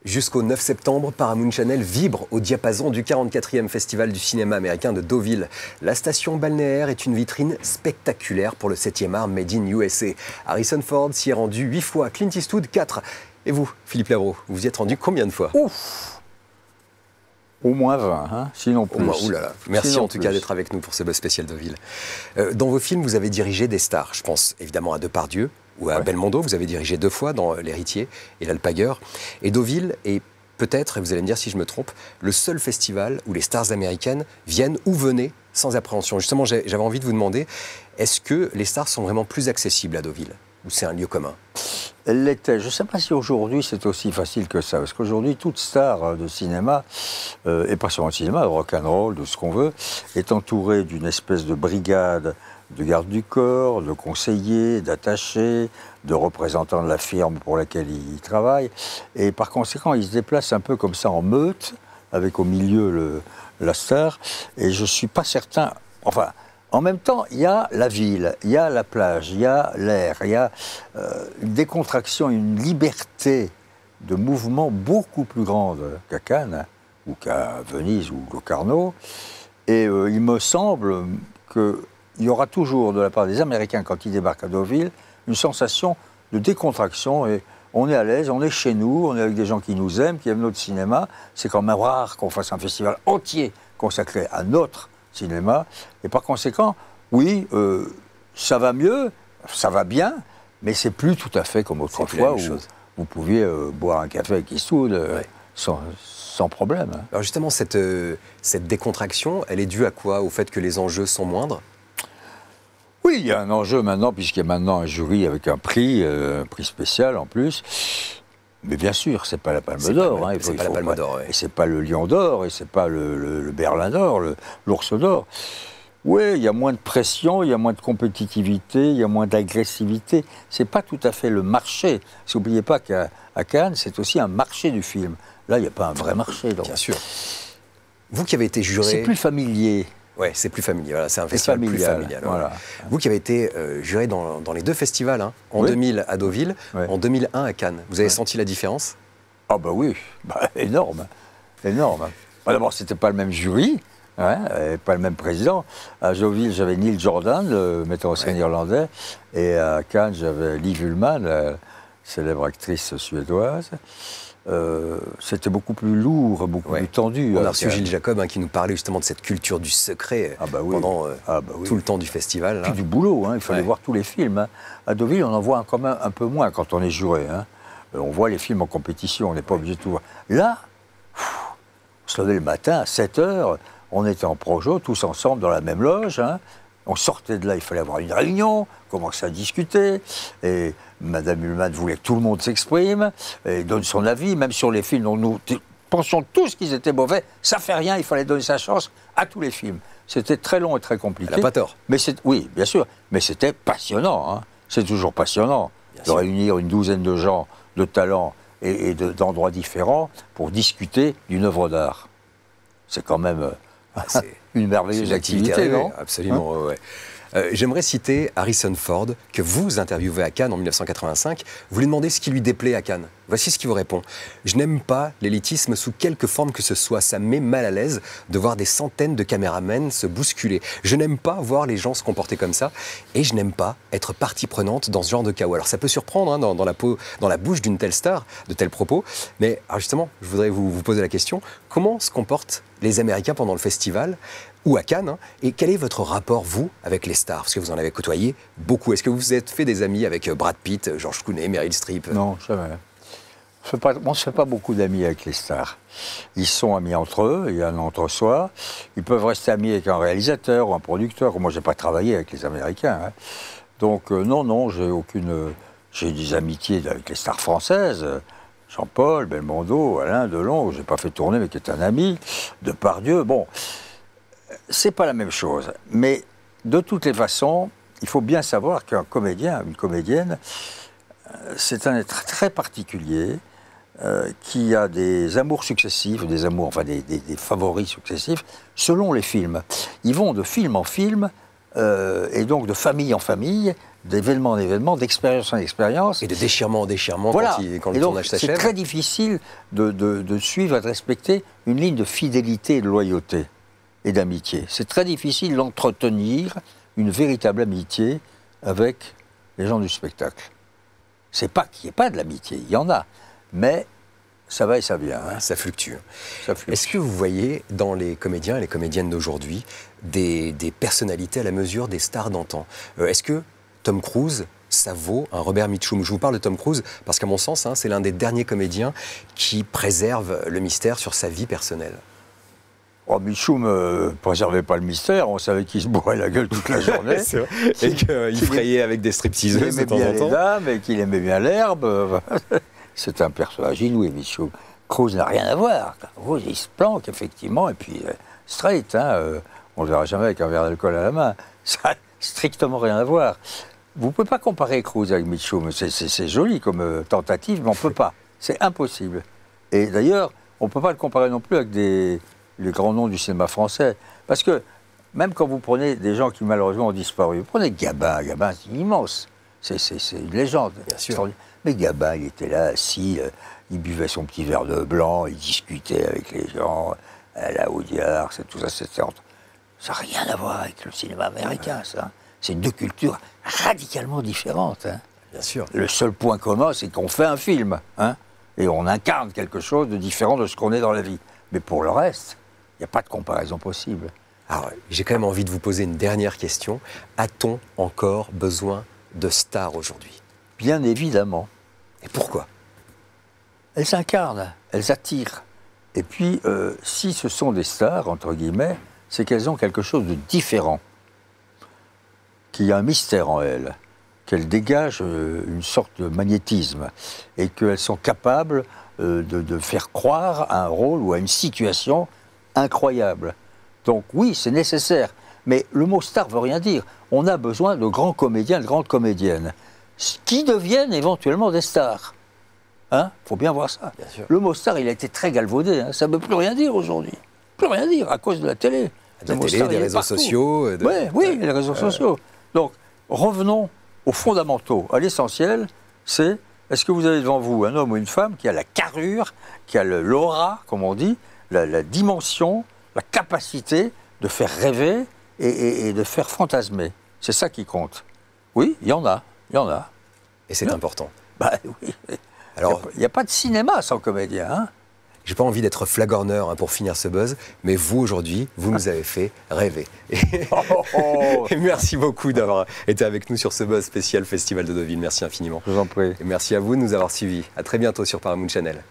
Jusqu'au 9 septembre, Paramount Channel vibre au diapason du 44e Festival du cinéma américain de Deauville. La station balnéaire est une vitrine spectaculaire pour le 7e art Made in USA. Harrison Ford s'y est rendu 8 fois, Clint Eastwood 4. Et vous, Philippe Labro, vous vous y êtes rendu combien de fois? Ouf! Au moins 20, hein, sinon plus. Oulala. Merci en tout cas d'être avec nous pour ce buzz spécial Deauville. Dans vos films, vous avez dirigé des stars. Je pense évidemment à Depardieu ou à Belmondo. Vous avez dirigé 2 fois dans L'Héritier et L'Alpagueur. Et Deauville est peut-être, et vous allez me dire si je me trompe, le seul festival où les stars américaines viennent ou venaient sans appréhension. Justement, j'avais envie de vous demander, est-ce que les stars sont vraiment plus accessibles à Deauville? Ou c'est un lieu commun? Elle l'était. Je ne sais pas si aujourd'hui c'est aussi facile que ça. Parce qu'aujourd'hui, toute star de cinéma, et pas seulement de cinéma, de rock'n'roll, de ce qu'on veut, est entourée d'une espèce de brigade de garde du corps, de conseillers, d'attachés, de représentants de la firme pour laquelle ils travaillent. Et par conséquent, ils se déplacent un peu comme ça en meute, avec au milieu la star. Et je ne suis pas certain... Enfin... En même temps, il y a la ville, il y a la plage, il y a l'air, il y a une décontraction, une liberté de mouvement beaucoup plus grande qu'à Cannes, ou qu'à Venise, ou Locarno. Et il me semble qu'il y aura toujours, de la part des Américains, quand ils débarquent à Deauville, une sensation de décontraction. Et on est à l'aise, on est chez nous, on est avec des gens qui nous aiment, qui aiment notre cinéma. C'est quand même rare qu'on fasse un festival entier consacré à notre cinéma, et par conséquent, oui, ça va mieux, ça va bien, mais c'est plus tout à fait comme autrefois où vous pouviez boire un café avec Eastwood sans problème. Hein. Alors justement, cette décontraction, elle est due à quoi? Au fait que les enjeux sont moindres? Oui, il y a un enjeu maintenant, puisqu'il y a maintenant un jury avec un prix spécial en plus. Mais bien sûr, c'est pas la Palme d'Or. C'est pas la Palme d'Or. Et c'est pas le Lion d'Or, et c'est pas le Berlin d'Or, l'Ours d'Or. Oui, il y a moins de pression, il y a moins de compétitivité, il y a moins d'agressivité. C'est pas tout à fait le marché. N'oubliez pas qu'à Cannes, c'est aussi un marché du film. Là, il n'y a pas un vrai marché. Donc. Bien sûr. Vous qui avez été juré... C'est plus familier. Oui, c'est plus familial. Voilà, c'est un festival plus familial. Voilà. Vous qui avez été juré dans les 2 festivals, hein, en 2000 à Deauville, en 2001 à Cannes, vous avez senti la différence? Ah bah oui, énorme, énorme. D'abord, c'était pas le même jury, et pas le même président. À Deauville, j'avais Neil Jordan, le metteur en scène irlandais, et à Cannes, j'avais Liv Ullmann, la célèbre actrice suédoise. C'était beaucoup plus lourd, beaucoup plus tendu. On a reçu Gilles Jacob qui nous parlait justement de cette culture du secret pendant tout le temps du festival. Puis du boulot, il fallait voir tous les films. Hein. À Deauville, on en voit quand même un peu moins quand on est juré. Hein. On voit les films en compétition, on n'est pas obligé de tout voir. Là, on se levait le matin à 7 h, on était en projo, tous ensemble dans la même loge. Hein. On sortait de là, il fallait avoir une réunion, commencer à discuter. Et Madame Ullmann voulait que tout le monde s'exprime et donne son avis, même sur les films dont nous pensions tous qu'ils étaient mauvais. Ça fait rien, il fallait donner sa chance à tous les films. C'était très long et très compliqué. Elle n'a pas tort. Mais oui, bien sûr. Mais c'était passionnant. Hein. C'est toujours passionnant de réunir une douzaine de gens de talents et d'endroits différents pour discuter d'une œuvre d'art. C'est quand même... une merveilleuse activité, non? Absolument, oui. J'aimerais citer Harrison Ford, que vous interviewez à Cannes en 1985. Vous lui demandez ce qui lui déplaît à Cannes. Voici ce qu'il vous répond. « Je n'aime pas l'élitisme sous quelque forme que ce soit. Ça me met mal à l'aise de voir des centaines de caméramens se bousculer. Je n'aime pas voir les gens se comporter comme ça. Et je n'aime pas être partie prenante dans ce genre de chaos. » Alors ça peut surprendre dans la bouche d'une telle star, de tels propos. Mais justement, je voudrais vous poser la question. Comment se comportent les Américains pendant le festival ou à Cannes, et quel est votre rapport, vous, avec les stars? Parce que vous en avez côtoyé beaucoup. Est-ce que vous vous êtes fait des amis avec Brad Pitt, George Clooney, Meryl Streep? Non, jamais. On ne se fait pas beaucoup d'amis avec les stars. Ils sont amis entre eux, il y a un entre-soi. Ils peuvent rester amis avec un réalisateur ou un producteur. Moi, je n'ai pas travaillé avec les Américains. Hein. Donc, non, j'ai des amitiés avec les stars françaises. Jean-Paul, Belmondo, Alain Delon, je n'ai pas fait tourner, mais qui est un ami. Depardieu, bon... C'est pas la même chose, mais de toutes les façons, il faut bien savoir qu'un comédien, une comédienne, c'est un être très particulier qui a des amours successifs, des favoris successifs, selon les films. Ils vont de film en film, et donc de famille en famille, d'événement en événement, d'expérience en expérience. Et de déchirement en déchirement Voilà. quand Et le donc, tournage s'achève. c'est très difficile de suivre et de respecter une ligne de fidélité et de loyauté et d'amitié. C'est très difficile d'entretenir une véritable amitié avec les gens du spectacle. C'est pas qu'il n'y ait pas de l'amitié, il y en a, mais ça va et ça vient. Hein. Ça fluctue. Ça fluctue. Est-ce que vous voyez dans les comédiens et les comédiennes d'aujourd'hui des personnalités à la mesure des stars d'antan? Est-ce que Tom Cruise, ça vaut un Robert Mitchum? Je vous parle de Tom Cruise parce qu'à mon sens, c'est l'un des derniers comédiens qui préserve le mystère sur sa vie personnelle. Oh, Mitchum ne préservait pas le mystère, on savait qu'il se bourrait la gueule toute la journée. C'est vrai. Et qu'il frayait avec des stripteaseuses de temps en temps. Qu'il aimait bien les dames et qu'il aimait bien l'herbe. C'est un personnage inouï, Mitchum. Cruise n'a rien à voir. Cruise, il se planque, effectivement, et puis straight, on ne le verra jamais avec un verre d'alcool à la main. Ça n'a strictement rien à voir. Vous ne pouvez pas comparer Cruise avec Mitchum. C'est joli comme tentative, mais on ne peut pas. C'est impossible. Et d'ailleurs, on ne peut pas le comparer non plus avec les grands noms du cinéma français. Parce que même quand vous prenez des gens qui malheureusement ont disparu, vous prenez Gabin, Gabin c'est immense, c'est une légende. Bien sûr. Mais Gabin, il était là, assis, il buvait son petit verre de blanc, il discutait avec les gens, à la Audiard, tout ça, ça n'a rien à voir avec le cinéma américain, ça. C'est deux cultures radicalement différentes. Hein. Bien sûr. Le seul point commun, c'est qu'on fait un film, hein, et on incarne quelque chose de différent de ce qu'on est dans la vie. Mais pour le reste, il n'y a pas de comparaison possible. Alors, j'ai quand même envie de vous poser une dernière question. A-t-on encore besoin de stars aujourd'hui? Bien évidemment. Et pourquoi? Elles s'incarnent, elles attirent. Et puis, si ce sont des stars, entre guillemets, c'est qu'elles ont quelque chose de différent, qu'il y a un mystère en elles, qu'elles dégagent une sorte de magnétisme, et qu'elles sont capables de faire croire à un rôle ou à une situation incroyable. Donc oui, c'est nécessaire. Mais le mot star ne veut rien dire. On a besoin de grands comédiens, de grandes comédiennes, qui deviennent éventuellement des stars. Hein? Faut bien voir ça. Bien sûr. Le mot star, il a été très galvaudé. Hein. Ça ne veut plus rien dire aujourd'hui. Plus rien dire à cause de la télé. De la télé, des réseaux sociaux. Oui, les réseaux sociaux. Donc, revenons aux fondamentaux, à l'essentiel, c'est est-ce que vous avez devant vous un homme ou une femme qui a la carrure, qui a l'aura, comme on dit, la dimension, la capacité de faire rêver et de faire fantasmer. C'est ça qui compte. Oui, il y en a. Et c'est important. Bah oui. Alors, il n'y a pas de cinéma sans comédien. Hein. j'ai pas envie d'être flagorneur pour finir ce buzz, mais vous, aujourd'hui, vous nous avez fait rêver. Et merci beaucoup d'avoir été avec nous sur ce buzz spécial Festival de Deauville. Merci infiniment. Je vous en prie. Et merci à vous de nous avoir suivis. À très bientôt sur Paramount Channel.